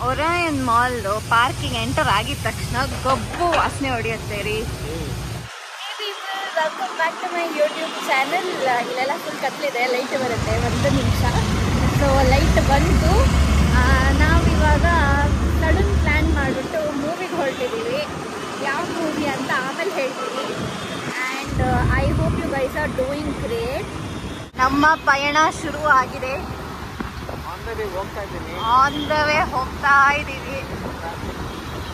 Orion mall parking enter ಆಗಿದ ತಕ್ಷಣ ಗಬ್ಬು ವಾಸನೆ ಹೊಡೆಯುತ್ತೆ ರೀ. Welcome back to my YouTube channel. ಇಲ್ಲೆಲ್ಲ ಫುಲ್ ಕತ್ಲಿದೆ, ಲೈಟ್ ಬರುತ್ತೆ, ಒಂದು ನಿಮಿಷ. ಸೊ ಲೈಟ್ ಬಂತು. ನಾವಿವಾಗ ಸಡನ್ ಪ್ಲ್ಯಾನ್ ಮಾಡಿಬಿಟ್ಟು ಮೂವಿಗೆ ಹೊರಟಿದ್ದೀವಿ. ಯಾವ ಮೂವಿ ಅಂತ ಆಮೇಲೆ ಹೇಳ್ತೀವಿ. And I hope you guys are doing great. ನಮ್ಮ ಪಯಣ ಶುರು ಆಗಿದೆ. ಆನ್ ದ ವೇ ಹೋಗ್ತಾ ಇದ್ದೀವಿ.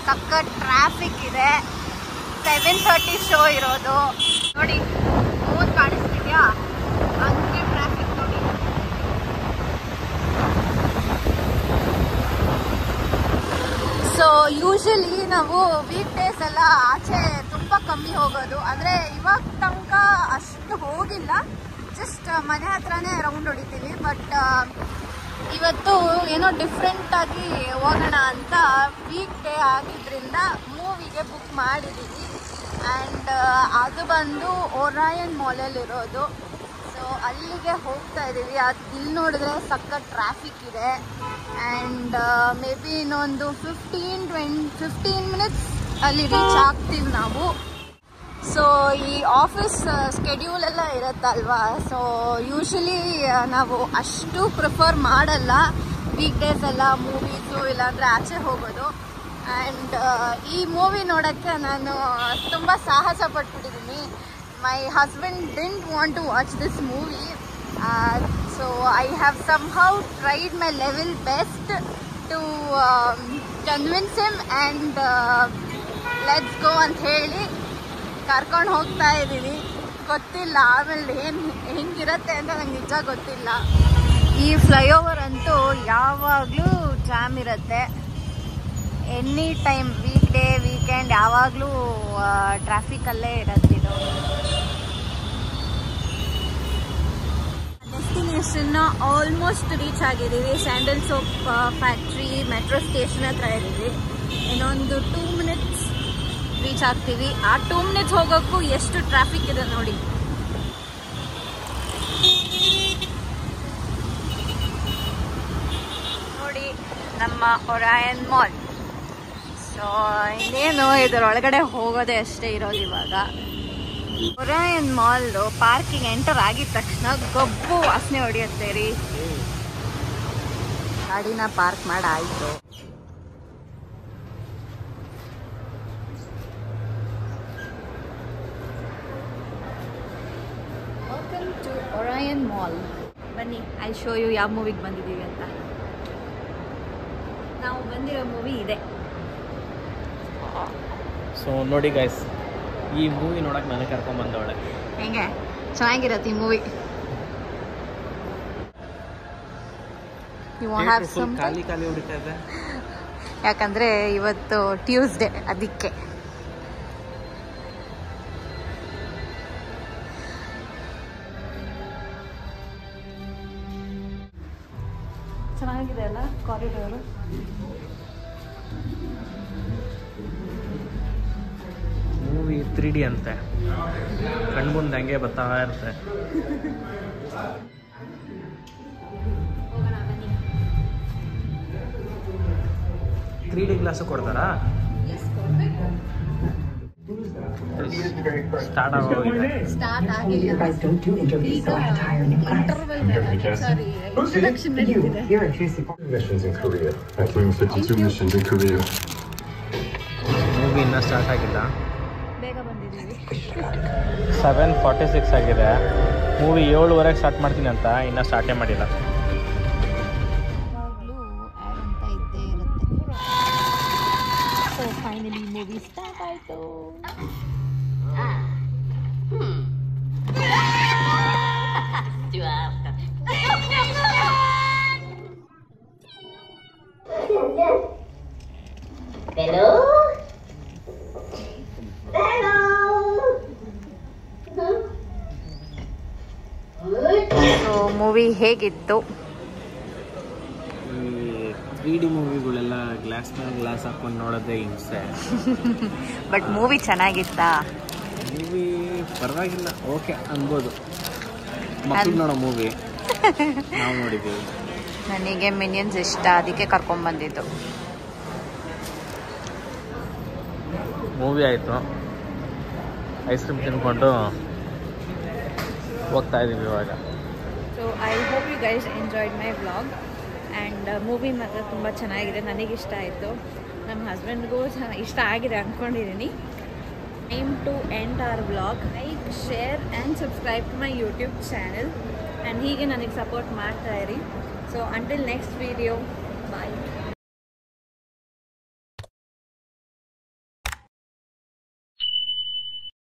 ಸಖತ್ ಟ್ರಾಫಿಕ್ ಇದೆ. 7:30 ಶೋ ಇರೋದು. ನೋಡಿ ಮೂವತ್ತು ಕಾಣಿಸ್ತಿದ್ಯಾ, ಹಂಗೆ ಟ್ರಾಫಿಕ್ ನೋಡಿ. ಸೊ ಯೂಶಲಿ ನಾವು ವೀಕ್ ಡೇಸ್ ಎಲ್ಲ ಆಚೆ ತುಂಬ ಕಮ್ಮಿ ಹೋಗೋದು. ಅಂದರೆ ಇವಾಗ ತನಕ ಅಷ್ಟು ಹೋಗಿಲ್ಲ, ಜಸ್ಟ್ ಮನೆ ಹತ್ರನೇ ರೌಂಡ್ ಹೊಡಿತೀವಿ. ಬಟ್ ಇವತ್ತು ಏನೋ ಡಿಫ್ರೆಂಟಾಗಿ ಹೋಗೋಣ ಅಂತ ವೀಕ್ ಡೇ ಆಗಿದ್ದರಿಂದ ಮೂವಿಗೆ ಬುಕ್ ಮಾಡಿದ್ದೀವಿ. ಆ್ಯಂಡ್ ಅದು ಬಂದು ಒರಾಯನ್ ಮಾಲಲ್ಲಿರೋದು. ಸೊ ಅಲ್ಲಿಗೆ ಹೋಗ್ತಾ ಇದ್ದೀವಿ. ಅದು ಇಲ್ಲಿ ನೋಡಿದ್ರೆ ಸಖತ್ ಟ್ರಾಫಿಕ್ ಇದೆ. ಆ್ಯಂಡ್ ಮೇ ಬಿ ಇನ್ನೊಂದು 15 ಮಿನಿಟ್ಸ್ ಅಲ್ಲಿ ರೀಚ್ ಆಗ್ತೀವಿ ನಾವು. ಸೊ ಈ ಆಫೀಸ್ ಸ್ಕೆಡ್ಯೂಲ್ ಎಲ್ಲ ಇರುತ್ತಲ್ವಾ, ಸೊ ಯೂಶಲಿ ನಾವು ಅಷ್ಟು ಪ್ರಿಫರ್ ಮಾಡಲ್ಲ ವೀಕ್ ಡೇಸ್ ಎಲ್ಲ ಮೂವೀಸು ಇಲ್ಲಾಂದರೆ ಆಚೆ ಹೋಗೋದು. ಆ್ಯಂಡ್ ಈ ಮೂವಿ ನೋಡೋಕ್ಕೆ ನಾನು ತುಂಬ ಸಾಹಸ ಪಟ್ಬಿಟ್ಟಿದ್ದೀನಿ. My husband didn't want to watch this movie. So I have somehow tried my level best to convince him and let's go ಅಂತ ಹೇಳಿ ಕರ್ಕೊಂಡು ಹೋಗ್ತಾ ಇದ್ದೀನಿ. ಗೊತ್ತಿಲ್ಲ ಆಮೇಲೆ ಹೆಂಗಿರುತ್ತೆ ಅಂತ ನಂಗೆ ನಿಜ ಗೊತ್ತಿಲ್ಲ. ಈ ಫ್ಲೈಓವರ್ ಅಂತೂ ಯಾವಾಗಲೂ ಜಾಮ್ ಇರುತ್ತೆ. Any time, weak day weekend ಯಾವಾಗಲೂ ಟ್ರಾಫಿಕಲ್ಲೇ ಇರುತ್ತೆ ಇದು. ಡೆಸ್ಟಿನೇಷನ್ನ ಆಲ್ಮೋಸ್ಟ್ ರೀಚ್ ಆಗಿದ್ದೀವಿ. Sandal soap factory metro station ಹತ್ರ ಇದ್ದೀವಿ. ಇನ್ನೊಂದು 2 ಮಿನಿಟ್ಸ್ ರೀಚ್ ಆಗ್ತೀವಿ. ಆ 2 ಮಿನಿಟ್ಸ್ ಹೋಗೋಕ್ಕೂ ಎಷ್ಟು ಟ್ರಾಫಿಕ್ ಇದೆ ನೋಡಿ. ನೋಡಿ ನಮ್ಮ ಒರಾಯನ್ ಮಾಲ್. ಸೊ ಇನ್ನೇನು ಇದರೊಳಗಡೆ ಹೋಗೋದೇ ಅಷ್ಟೇ ಇರೋದು ಇವಾಗ. ಒರಾಯನ್ ಮಾಲ್ ಪಾರ್ಕಿಂಗ್ ಎಂಟರ್ ಆಗಿದ ತಕ್ಷಣ ಗಬ್ಬು ವಾಸನೆ ಹೊಡೆಯುತ್ತೆ ರೀ. ಗಾಡಿನ ಪಾರ್ಕ್ ಮಾಡಾಯಿತು. Welcome to Orion mall. ಬನ್ನಿ, ಐ ಶೋ ಯು ಯಾವ ಮೂವಿಗೆ ಬಂದಿದ್ದೀವಿ ಅಂತ. ನಾವು ಬಂದಿರೋ ಮೂವಿ ಇದೆ. ಸೊ ನೋಡಿ ಗೈಸ್, ಈ ಮೂವಿ ನೋಡಕ್ಕೆ ನನಗೆ ಕರ್ಕೊಂಡ್ಬಂದವಳೆ. ಹೆಂಗೆ ಚೆನ್ನಾಗಿರತ್ತೆ ಈ ಮೂವಿ. ಖಾಲಿ ಖಾಲಿ ಹೊಡಿತಾ ಇದೆ, ಯಾಕಂದರೆ ಇವತ್ತು ಟ್ಯೂಸ್ಡೇ, ಅದಕ್ಕೆ. ಚೆನ್ನಾಗಿದೆ ಅಲ್ಲ ಕಾರಿಡೋರು. ಮೂವಿ 3D ಅಂತೆ, ಕಣ್ಮುಂದೆ ಹಂಗೆ ಬರ್ತಾ ಇರುತ್ತೆ. ಹೋಗೋಣ ಬನ್ನಿ. 3D ಗ್ಲಾಸು ಕೊಡ್ತಾರಾ? ಸ್ಟಾರ್ಟ್ ಆಗೋಗಿದೆ. ಸ್ಟಾರ್ಟ್ ಆಗಿಲ್ಲ. ಇಂಟ್ರೊಡಕ್ಷನ್ ನಡೀತಿದೆ. ಮೂವಿ ಇನ್ನೂ ಸ್ಟಾರ್ಟ್ ಆಗಿಲ್ಲ. ಬೇಗ ಬಂದಿದ್ದೀವಿ. 7:46 ಆಗಿದೆ. ಮೂವಿ 7:00 ಸ್ಟಾರ್ಟ್ ಮಾಡ್ತೀನಿ ಅಂತ ಇನ್ನೂ ಸ್ಟಾರ್ಟೇ ಮಾಡಿಲ್ಲ. ಯಾವಾಗಲೂ ಆ್ಯಡ್ ಅಂತ ಇದ್ದೇ ಇರುತ್ತೆ. ಸೊ ಫೈನಲಿ ಮೂವಿ ಸ್ಟಾರ್ಟ್ ಆಯಿತು. Hello? Hello? ಸೊ ಮೂವಿ ಹೇಗಿತ್ತು? ಈ 3D ಮೂವಿಗಳೆಲ್ಲ ಗ್ಲಾಸ್ ಹಾಕೊಂಡು ನೋಡೋದೇ ಹಿಂಸೆ. ಬಟ್ ಮೂವಿ ಚೆನ್ನಾಗಿತ್ತಾ? ಮೂವಿ ಪರವಾಗಿಲ್ಲ, ಓಕೆ ಅನ್ಬೋದು. ಮಕ್ಕಳು ನೋಡೋ ಮೂವಿ ನಾವು ನೋಡಿದ್ದೀವಿ. ನನಗೆ ಮಿನಿಯನ್ಸ್ ಇಷ್ಟ, ಅದಕ್ಕೆ ಕರ್ಕೊಂಡ್ಬಂದಿದ್ದು. ಮೂವಿ ಆಯಿತು, ಐಸ್ ಕ್ರೀಮ್ ತಿನ್ಕೊಂಡು ಹೋಗ್ತಾ ಇದ್ದೀವಿ ಇವಾಗ. So I hope you guys enjoyed my vlog and movie ಮಾತ್ರ ತುಂಬ ಚೆನ್ನಾಗಿದೆ, ನನಗಿಷ್ಟ ಆಯಿತು, ನಮ್ಮ ಹಸ್ಬೆಂಡ್ಗೂ ಇಷ್ಟ ಆಗಿದೆ ಅಂದ್ಕೊಂಡಿದ್ದೀನಿ. Time to end our vlog. Like, share and subscribe to my YouTube channel and ಹೀಗೆ ನನಗೆ ಸಪೋರ್ಟ್ ಮಾಡ್ತಾ ಇರಿ. ಸೊ ಅಂಟಿಲ್ ನೆಕ್ಸ್ಟ್ ವಿಡಿಯೋ, ಬಾಯ್.